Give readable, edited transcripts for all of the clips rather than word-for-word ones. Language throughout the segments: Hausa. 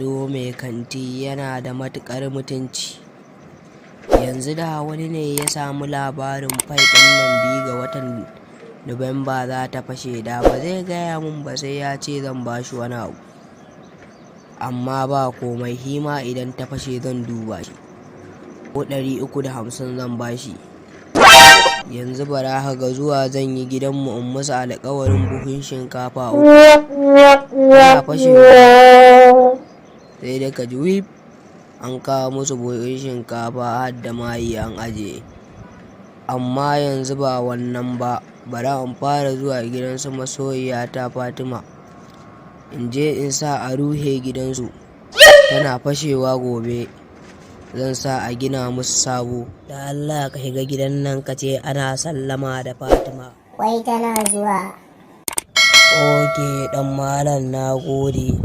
Ado mai kanti yana da matuƙar mutunci. Yanzu da wani ne ya samu labarin fai ɗin nan 2 ga watan Nuwamba za ta fashe, da ba zai gaya mun ba, sai ya ce zan bashi wani abu. Amma ba komai, hima idan ta fashe zan duba shi. Ko 350 zan bashi. Yanzu bara ka ga zuwa zan yi gidanmu in musu alƙawarin buhun shinkafa 3. Yana fashewa sai dai ka ji wip an kawo musu buhun shinkafa har da mayi an ajiye. Amma yanzu ba wannan ba, bara in fara zuwa gidan su masoyiyata Fatima, in je in sa a ruhe gidansu. Tana fashewa gobe zan sa a gina musu sabo. Da Allah ka shiga gidan nan ka ce ana sallama da Fatima. Wai tana zuwa. Oke dan malam, na gode.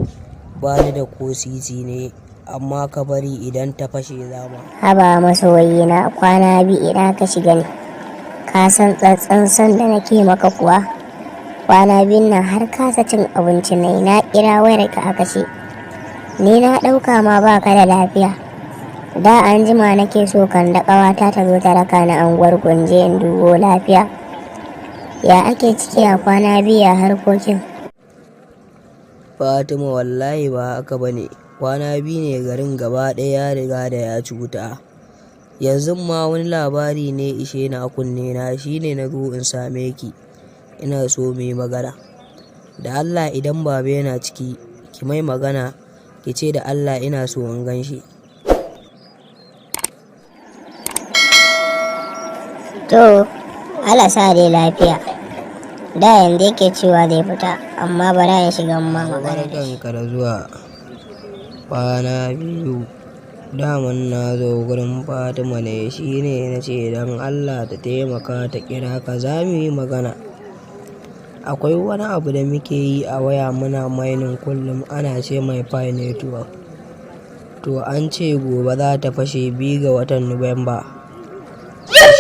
Bani da ko sisi ne, amma ka bari idan ta fashe zama. Haba masoyina, kwana biyu ina ka shiga ne. Ka san tsantsan san da nake maka kuwa. Kwana biyun nan har kasa cin abinci na kira wayar ka aka ce. Ni na ɗauka ma baka da lafiya. Da an jima nake so kan da ƙawata ta zo ta raka na anguwar Gunje in dubo lafiya. Ya ake ciki a kwana biyu a harkokin? Fatima wallahi ba haka bane. Kwana biyu ne garin gaba ɗaya ya riga da ya cuta. Yanzu ma wani labari ne ishe na kunne na, shine na zo in same ki. Ina so mu yi magana. Da Allah idan baba yana ciki, ki mai magana, ki ce da Allah ina so in gan shi. To, Allah sa dai lafiya. Da yanzu yake cewa zai fita, amma bara ya shiga ma magana da shi. Barkanka da zuwa. Kwana biyu. Daman na zo gurin Fatima ne, shine na ce don Allah ta taimaka ta kira ka za mu yi magana. Akwai wani abu da muke yi a waya muna mining kullum, ana ce mai Pi network. To an ce gobe za ta fashe 2 ga watan Nuwamba.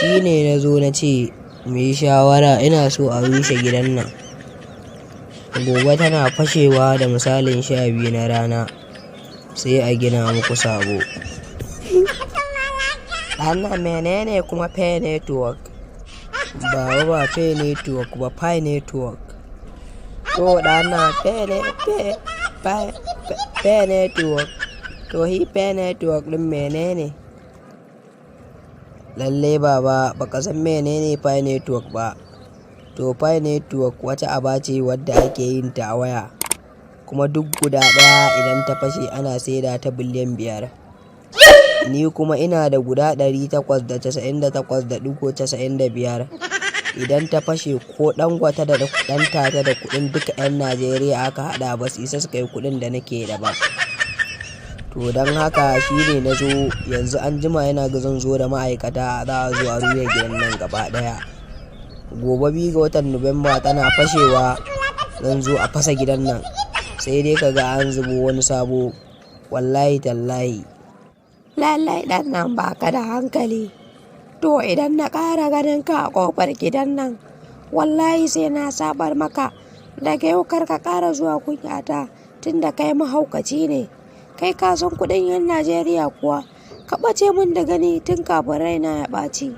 Shine na zo na ce mu yi shawara, ina so a rushe gidan nan. Gobe tana fashewa da misalin 12 na rana, sai a gina muku sabo. Ɗana menene kuma Pi network? Ba Pi network ba, Pi network. To ɗana Pi network. To hi Pi network ɗin menene? Lalle baba baka san menene Pi network ba. To Pi network wata aba ce wadda ake yin ta a waya, kuma duk guda ɗaya idan ta fashe ana saida ta biliyan 5. Ni kuma ina da guda 898.95. Idan ta fashe ko Dangote da ɗan tata da kuɗin duka 'yan Najeriya aka haɗa ba su isa su kai kuɗin da nake da ba. To don haka shine na zo yanzu, an jima yana ga zan zo da ma'aikata za a zo a rufe gidan nan gaba ɗaya. Gobe 2 ga watan Nuwamba tana fashewa zan zo a fasa gidan nan, sai dai kaga an zubo wani sabo. Wallahi tallahi. Lallai ɗan nan baka da hankali. To idan na ƙara ganin ka a ƙofar gidan nan, wallahi sai na sabar maka. Daga yau kar ka ƙara zuwa kunyata, tunda kai mahaukaci ne. Kai ka san kuɗin 'yan Najeriya kuwa. Ka ɓace min da gani tun kafin raina ya ɓaci.